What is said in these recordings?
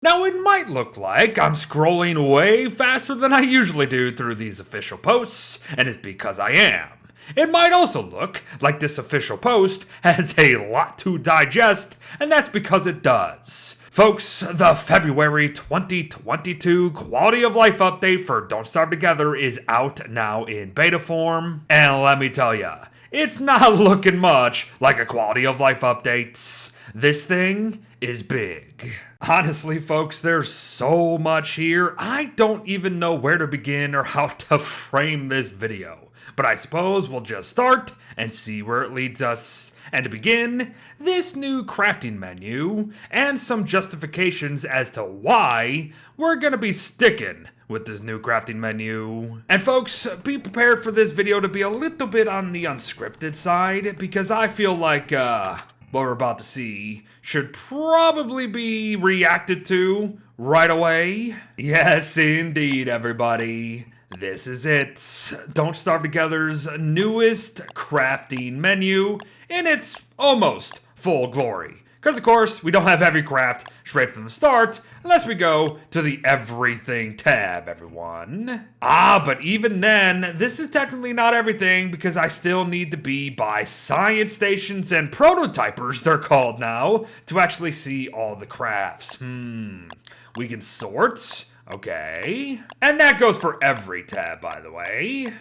Now, it might look like I'm scrolling way faster than I usually do through these official posts, and it's because I am. It might also look like this official post has a lot to digest, and that's because it does. Folks, the February 2022 Quality of Life update for Don't Starve Together is out now in beta form, and let me tell ya, it's not looking much like a Quality of Life update. This thing is big. Honestly, folks, there's so much here, I don't even know where to begin or how to frame this video. But I suppose we'll just start and see where it leads us. And to begin, this new crafting menu and some justifications as to why we're gonna be sticking with this new crafting menu. And folks, be prepared for this video to be a little bit on the unscripted side, because I feel like, what we're about to see should probably be reacted to right away. Yes, indeed, everybody. This is it. Don't Starve Together's newest crafting menu in its almost full glory. Because, of course, we don't have every craft straight from the start, unless we go to the Everything tab, everyone. But even then, this is technically not everything, because I still need to be by science stations and prototypers, they're called now, to actually see all the crafts. We can sort. Okay. And that goes for every tab, by the way.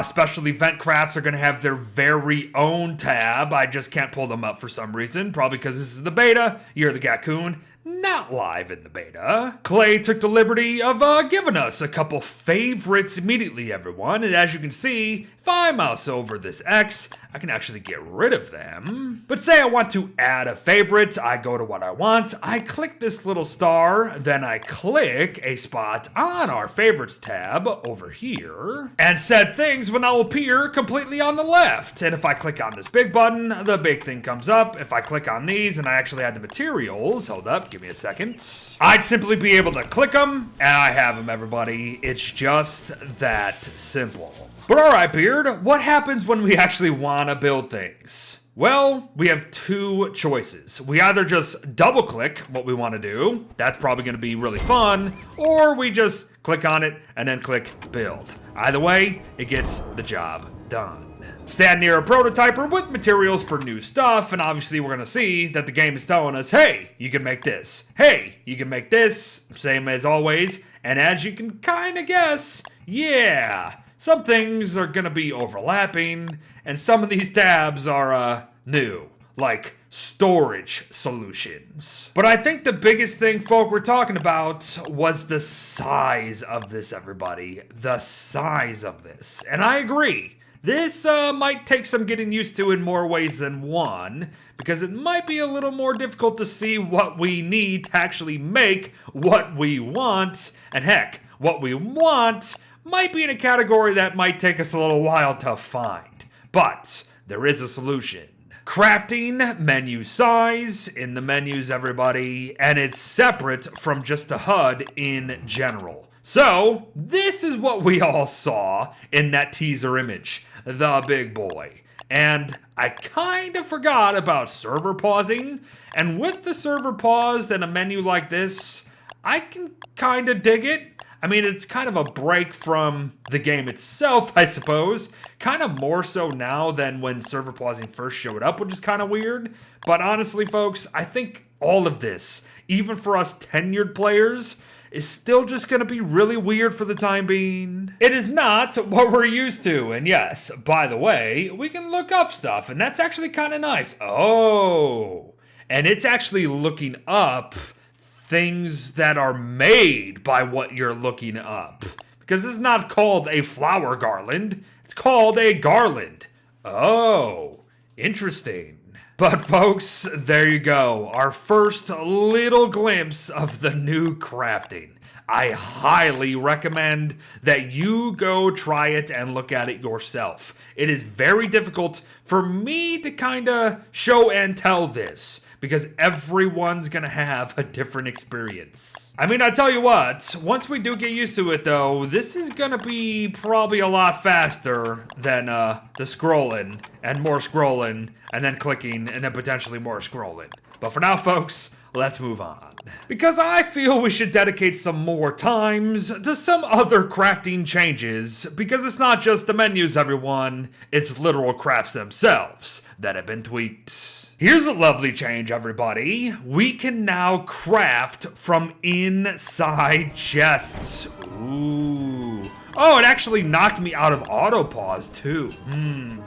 Special event crafts are going to have their very own tab. I just can't pull them up for some reason. Probably because this is the beta. You're the Gaccoon. Not live in the beta. Clay took the liberty of giving us a couple favorites immediately, everyone. And as you can see, if I mouse over this X, I can actually get rid of them. But say I want to add a favorite, I go to what I want, I click this little star, then I click a spot on our favorites tab over here, and said things will now appear completely on the left. And if I click on this big button, the big thing comes up. If I click on these and I actually add the materials, hold up, give me a second, I'd simply be able to click them, and I have them, everybody. It's just that simple. But alright, Beard, what happens when we actually want to build things? Well, we have two choices. We either just double click what we want to do, that's probably going to be really fun, or we just click on it and then click build. Either way, it gets the job done. Stand near a prototyper with materials for new stuff, and obviously we're going to see that the game is telling us, hey, you can make this. Hey, you can make this. Same as always. And as you can kind of guess, yeah, some things are going to be overlapping, and some of these tabs are new, like storage solutions. But I think the biggest thing, folk, we're talking about was the size of this, everybody. The size of this. And I agree. This might take some getting used to in more ways than one, because it might be a little more difficult to see what we need to actually make what we want. And heck, what we want might be in a category that might take us a little while to find. But there is a solution. Crafting menu size in the menus, everybody, and it's separate from just the HUD in general. So, this is what we all saw in that teaser image, the big boy. And I kind of forgot about server pausing, and with the server paused and a menu like this, I can kind of dig it. I mean, it's kind of a break from the game itself, I suppose. Kind of more so now than when server pausing first showed up, which is kind of weird. But honestly, folks, I think all of this, even for us tenured players, is still just going to be really weird for the time being. It is not what we're used to. And yes, by the way, we can look up stuff, and that's actually kind of nice. Oh, and it's actually looking up things that are made by what you're looking up. Because this is not called a flower garland, it's called a garland. Oh, interesting. But folks, there you go. Our first little glimpse of the new crafting. I highly recommend that you go try it and look at it yourself. It is very difficult for me to kind of show and tell this, because everyone's gonna have a different experience. I mean, I tell you what, once we do get used to it though, this is gonna be probably a lot faster than the scrolling, and more scrolling, and then clicking, and then potentially more scrolling. But for now, folks, let's move on. Because I feel we should dedicate some more times to some other crafting changes, because it's not just the menus, everyone, it's literal crafts themselves that have been tweaked. Here's a lovely change, everybody. We can now craft from inside chests. Ooh. Oh, it actually knocked me out of autopause too.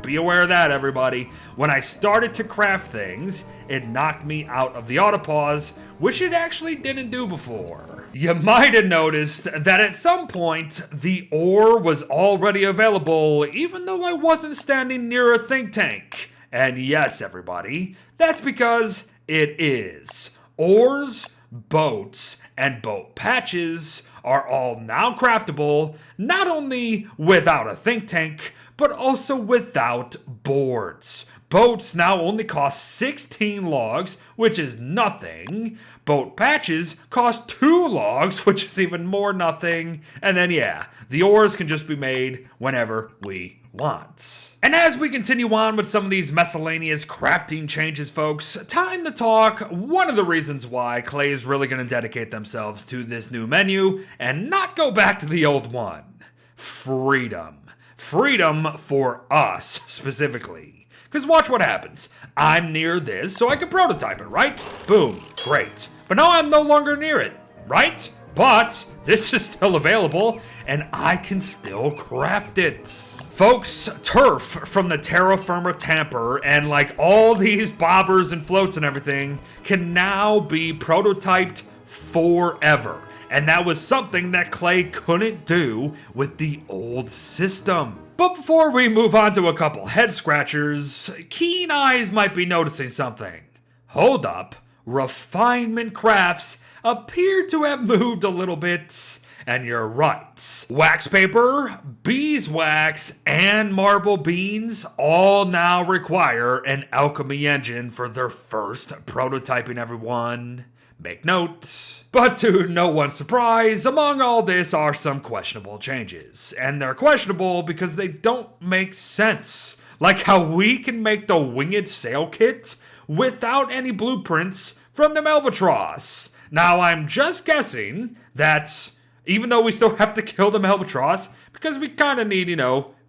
Be aware of that, everybody. When I started to craft things, it knocked me out of the autopause, which it actually didn't do before. You might have noticed that at some point, the ore was already available, even though I wasn't standing near a think tank. And yes, everybody, that's because it is. Ores, boats, and boat patches are all now craftable, not only without a think tank, but also without boards. Boats now only cost 16 logs, which is nothing. Boat patches cost 2 logs, which is even more nothing. And then yeah, the ores can just be made whenever we want. And as we continue on with some of these miscellaneous crafting changes, folks, time to talk one of the reasons why Clay is really going to dedicate themselves to this new menu and not go back to the old one. Freedom. Freedom for us, specifically. Because watch what happens. I'm near this, so I can prototype it, right? Boom. Great. But now I'm no longer near it, right? But this is still available, and I can still craft it. Folks, turf from the terra firma tamper and like all these bobbers and floats and everything can now be prototyped forever. And that was something that Clay couldn't do with the old system. But before we move on to a couple head scratchers, keen eyes might be noticing something. Hold up, refinement crafts appear to have moved a little bit. And you're right. Wax paper, beeswax, and marble beans all now require an alchemy engine for their first prototyping, everyone. Make note. But to no one's surprise, among all this are some questionable changes. And they're questionable because they don't make sense. Like how we can make the winged sail kit without any blueprints from the Albatross. Now I'm just guessing that even though we still have to kill the Albatross, because we kind of need,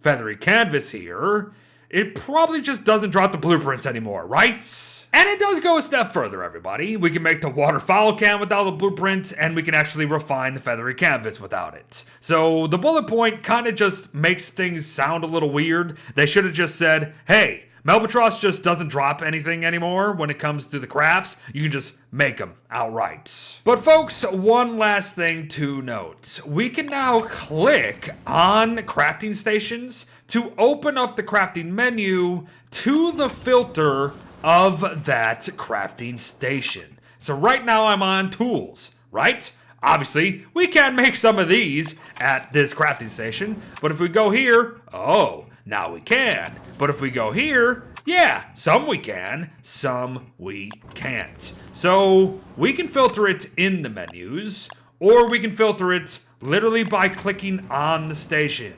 feathery canvas here, it probably just doesn't drop the blueprints anymore, right? And it does go a step further, everybody. We can make the waterfowl can without the blueprint, and we can actually refine the feathery canvas without it. So the bullet point kind of just makes things sound a little weird. They should have just said, hey, Melbatross just doesn't drop anything anymore when it comes to the crafts. You can just make them outright. But folks, one last thing to note. We can now click on crafting stations to open up the crafting menu to the filter of that crafting station. So right now I'm on tools, right? Obviously, we can make some of these at this crafting station, but if we go here, oh, now we can. But if we go here, yeah, some we can, some we can't. So we can filter it in the menus, or we can filter it literally by clicking on the station.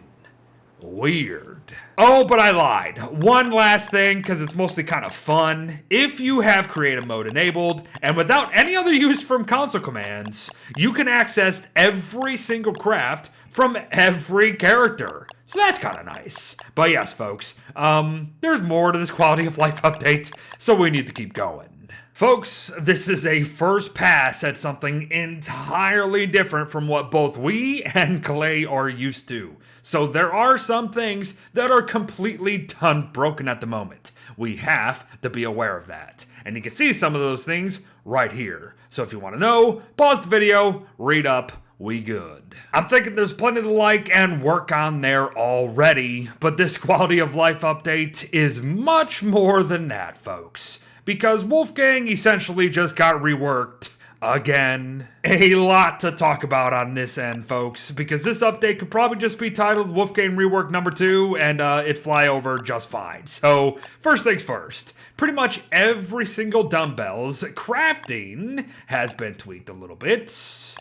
Weird. Oh, but I lied. One last thing, because it's mostly kind of fun. If you have creative mode enabled, and without any other use from console commands, you can access every single craft from every character. So that's kind of nice. But yes, folks, there's more to this quality of life update, so we need to keep going. Folks, this is a first pass at something entirely different from what both we and Clay are used to. So there are some things that are completely done broken at the moment. We have to be aware of that. And you can see some of those things right here. So if you want to know, pause the video, read up, we good. I'm thinking there's plenty to like and work on there already, but this quality of life update is much more than that, folks. Because Wolfgang essentially just got reworked again. A lot to talk about on this end, folks, because this update could probably just be titled Wolfgang Rework number 2 and it'd fly over just fine. So first things first, pretty much every single dumbbell's crafting has been tweaked a little bit.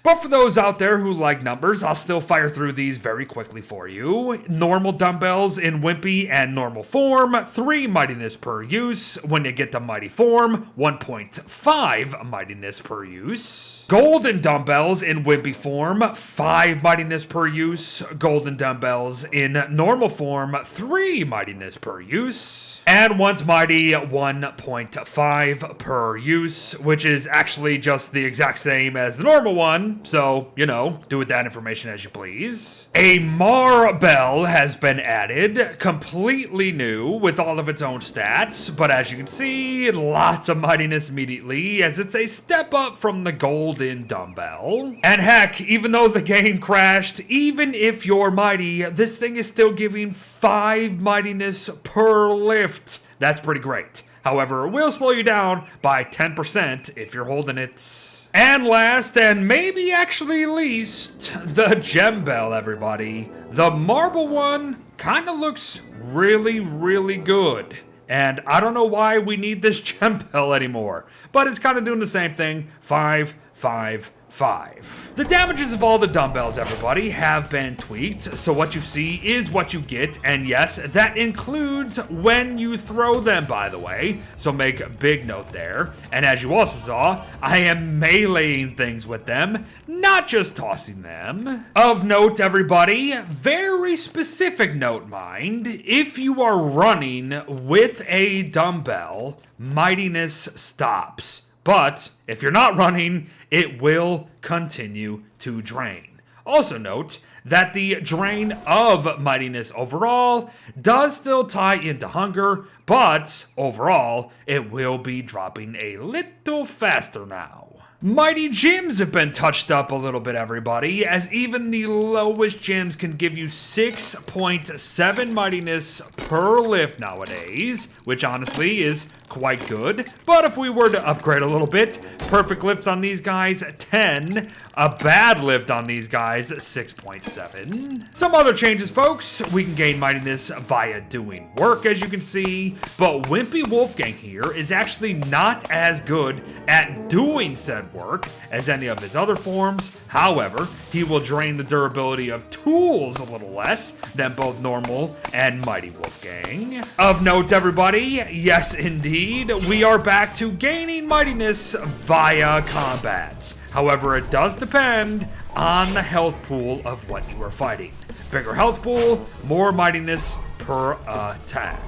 But for those out there who like numbers, I'll still fire through these very quickly for you. Normal dumbbells in wimpy and normal form, 3 mightiness per use. When you get to mighty form, 1.5 mightiness per use. Golden dumbbells in wimpy form, 5 mightiness per use. Golden dumbbells in normal form, 3 mightiness per use. And once mighty, 1.5 per use, which is actually just the exact same as the normal one. So, you know, do with that information as you please. A Marbell has been added, completely new with all of its own stats. But as you can see, lots of mightiness immediately, as it's a step up from the golden dumbbell. And heck, even though the game crashed, even if you're mighty, this thing is still giving 5 mightiness per lift. That's pretty great. However, it will slow you down by 10% if you're holding it. And last, and maybe actually least, the Gem Bell, everybody. The marble one kind of looks really, really good. And I don't know why we need this Gem Bell anymore. But it's kind of doing the same thing. 5, 5, 5. The damages of all the dumbbells, everybody, have been tweaked, so what you see is what you get, and yes, that includes when you throw them, by the way, so make a big note there. And as you also saw, I am meleeing things with them, not just tossing them. Of note, everybody, very specific note, mind, if you are running with a dumbbell, mightiness stops. But if you're not running, it will continue to drain. Also note that the drain of mightiness overall does still tie into hunger, but overall, it will be dropping a little faster now. Mighty gyms have been touched up a little bit, everybody, as even the lowest gyms can give you 6.7 mightiness per lift nowadays, which honestly is quite good. But if we were to upgrade a little bit, perfect lifts on these guys, 10. A bad lift on these guys, 6.7. Some other changes, folks. We can gain mightiness via doing work, as you can see. But Wimpy Wolfgang here is actually not as good at doing said work as any of his other forms. However, he will drain the durability of tools a little less than both normal and Mighty Wolfgang. Of note, everybody, yes indeed, we are back to gaining mightiness via combat. However, it does depend on the health pool of what you are fighting. Bigger health pool, more mightiness per attack.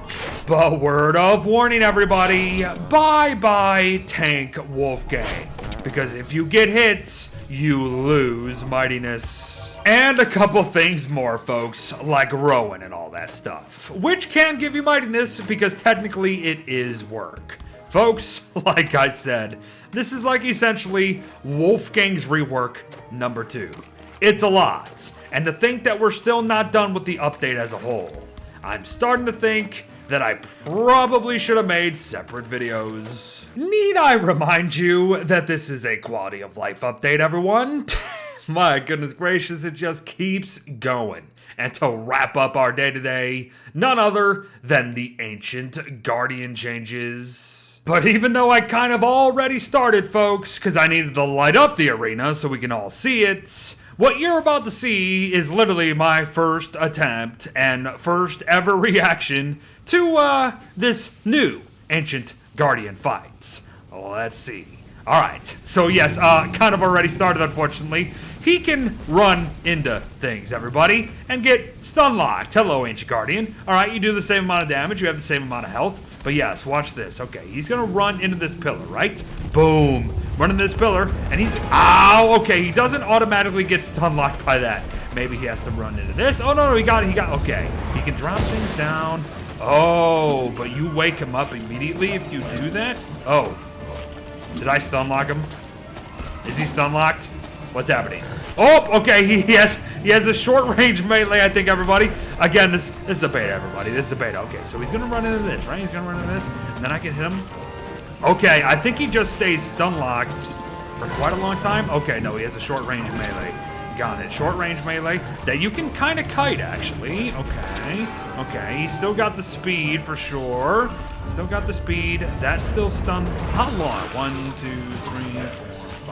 But word of warning, everybody, bye-bye Tank Wolfgang. Because if you get hits, you lose mightiness. And a couple things more, folks, like rowing and all that stuff, which can give you mightiness because technically it is work. Folks, like I said, this is like essentially Wolfgang's Rework number 2. It's a lot, and to think that we're still not done with the update as a whole, I'm starting to think that I probably should have made separate videos. Need I remind you that this is a quality of life update, everyone? My goodness gracious, it just keeps going. And to wrap up our day today, none other than the Ancient Guardian changes. But even though I kind of already started, folks, because I needed to light up the arena so we can all see it, what you're about to see is literally my first attempt and first ever reaction to this new Ancient Guardian fight. Let's see. Alright, so yes, kind of already started, unfortunately. He can run into things, everybody, and get stun locked. Hello, Ancient Guardian. Alright, you do the same amount of damage, you have the same amount of health. But yes, watch this. Okay, he's gonna run into this pillar, right? Boom. Run into this pillar, and he's... Ow! Okay, he doesn't automatically get stun locked by that. Maybe he has to run into this. Oh, no, he got it. Okay. He can drop things down. Oh, but you wake him up immediately if you do that? Oh. Did I stun lock him? Is he stun locked? What's happening? Oh, okay, he has a short range melee, I think, everybody. Again, this is a beta, everybody. This is a beta. Okay, so he's gonna run into this, right? He's gonna run into this, and then I can hit him. Okay, I think he just stays stun locked for quite a long time. Okay, no, he has a short range melee. Got it. Short range melee that you can kind of kite, actually. Okay, he's still got the speed for sure. Still got the speed. That still stuns. How long? 1, 2, 3, 4,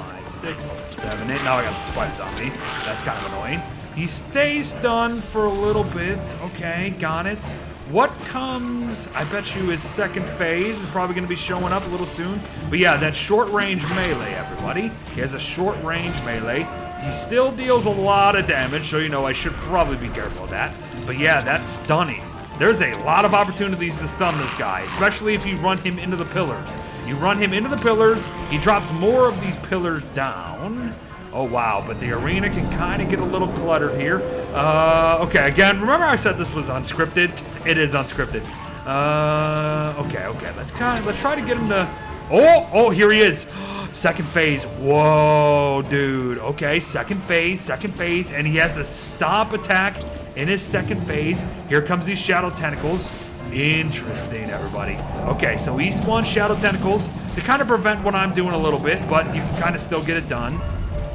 5, 6, 7, 8. Now I got the spikes on me. That's kind of annoying. He stays stunned for a little bit. Okay, got it. What comes, I bet you, his second phase is probably going to be showing up a little soon. But yeah, that short range melee, everybody. He has a short range melee. He still deals a lot of damage, so you know I should probably be careful of that. But yeah, that's stunning. There's a lot of opportunities to stun this guy, especially if you run him into the pillars. You run him into the pillars, he drops more of these pillars down. Oh, wow, but the arena can kind of get a little cluttered here. Okay, again, remember I said this was unscripted? It is unscripted. Okay, let's try to get him to... Oh, here he is. Second phase. Whoa, dude. Okay, second phase, and he has a stop attack in his second phase. Here comes these shadow tentacles. Interesting, everybody. Okay, so he spawns shadow tentacles to kind of prevent what I'm doing a little bit, but you can kind of still get it done.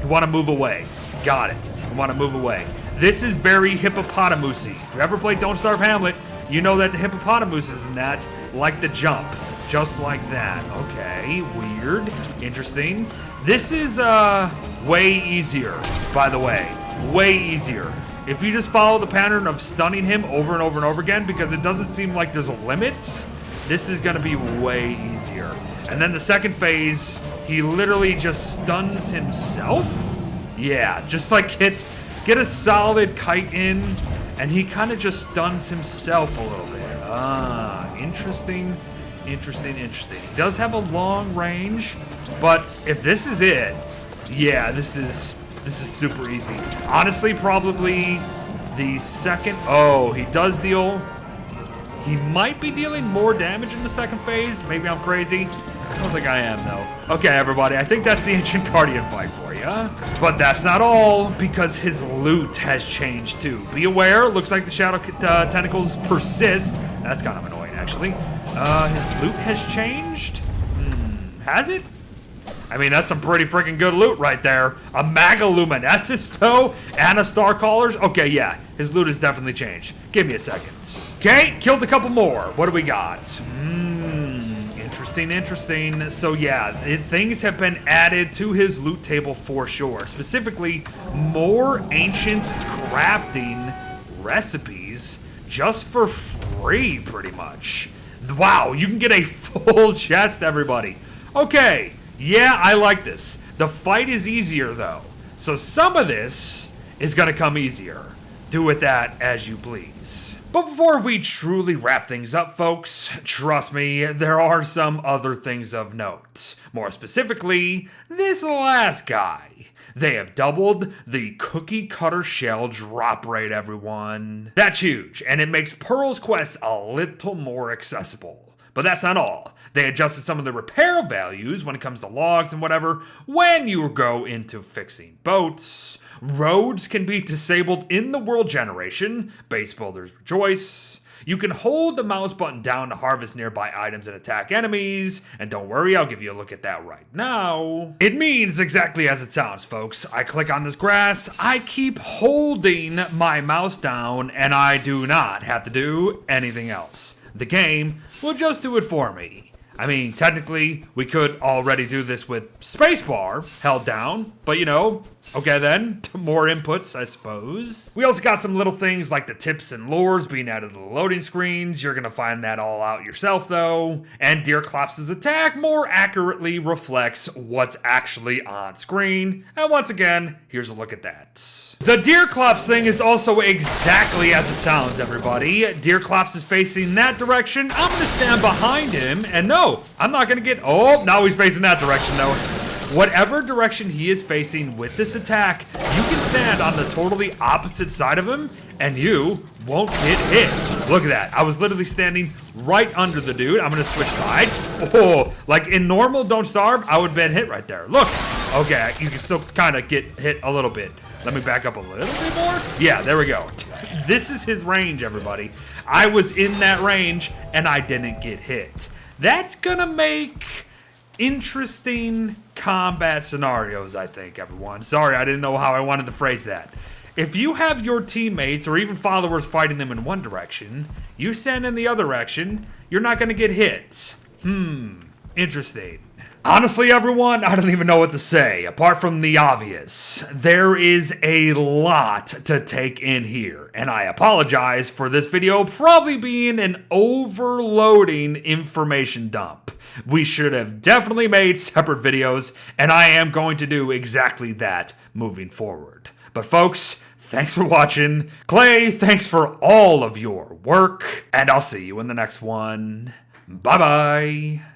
You want to move away. Got it. You want to move away. This is very hippopotamusy. If you ever played Don't Starve Hamlet, you know that the hippopotamuses in that like to jump. Just like that. Okay, weird. Interesting. This is way easier, by the way. Way easier. If you just follow the pattern of stunning him over and over and over again, because it doesn't seem like there's limits, this is going to be way easier. And then the second phase, he literally just stuns himself. Yeah, just like get a solid kite in, and he kind of just stuns himself a little bit. Interesting. He does have a long range, but if this is it, yeah, this is super easy. Honestly, probably the second. Oh, he does deal. He might be dealing more damage in the second phase. Maybe I'm crazy. I don't think I am, though. Okay, everybody, I think that's the Ancient Guardian fight for you. But that's not all, because his loot has changed, too. Be aware, looks like the shadow tentacles persist. That's kind of annoying, actually. His loot has changed? Has it? I mean, that's some pretty freaking good loot right there. A Magaluminescence, though, and a Star Callers. Okay, yeah, his loot has definitely changed. Give me a second. Okay, killed a couple more. What do we got? Interesting. So yeah, things have been added to his loot table for sure. Specifically, more ancient crafting recipes just for free, pretty much. Wow, you can get a full chest, everybody. Okay, yeah, I like this. The fight is easier, though. So some of this is going to come easier. Do with that as you please. But before we truly wrap things up, folks, trust me, there are some other things of note. More specifically, this last guy. They have doubled the cookie cutter shell drop rate, everyone. That's huge, and it makes Pearl's quest a little more accessible. But that's not all. They adjusted some of the repair values when it comes to logs and whatever when you go into fixing boats. Roads can be disabled in the world generation. Base builders rejoice. You can hold the mouse button down to harvest nearby items and attack enemies. And don't worry, I'll give you a look at that right now. It means exactly as it sounds, folks. I click on this grass, I keep holding my mouse down, and I do not have to do anything else. The game will just do it for me. I mean, technically, we could already do this with spacebar held down, but you know, okay then, more inputs, I suppose. We also got some little things like the tips and lures being added to the loading screens. You're gonna find that all out yourself though. And Deerclops' attack more accurately reflects what's actually on screen. And once again, here's a look at that. The Deerclops thing is also exactly as it sounds, everybody. Deerclops is facing that direction. I'm gonna stand behind him, and no, I'm not gonna get, oh, now he's facing that direction though. Whatever direction he is facing with this attack, you can stand on the totally opposite side of him, and you won't get hit. Look at that. I was literally standing right under the dude. I'm gonna switch sides. Oh, like in normal Don't Starve, I would have been hit right there. Look. Okay, you can still kind of get hit a little bit. Let me back up a little bit more. Yeah, there we go. This is his range, everybody. I was in that range, and I didn't get hit. That's gonna make interesting combat scenarios, I think, everyone. Sorry, I didn't know how I wanted to phrase that. If you have your teammates or even followers fighting them in one direction, you stand in the other direction, you're not going to get hit. Interesting. Honestly, everyone, I don't even know what to say, apart from the obvious. There is a lot to take in here, and I apologize for this video probably being an overloading information dump. We should have definitely made separate videos, and I am going to do exactly that moving forward. But folks, thanks for watching. Clay, thanks for all of your work, and I'll see you in the next one. Bye-bye.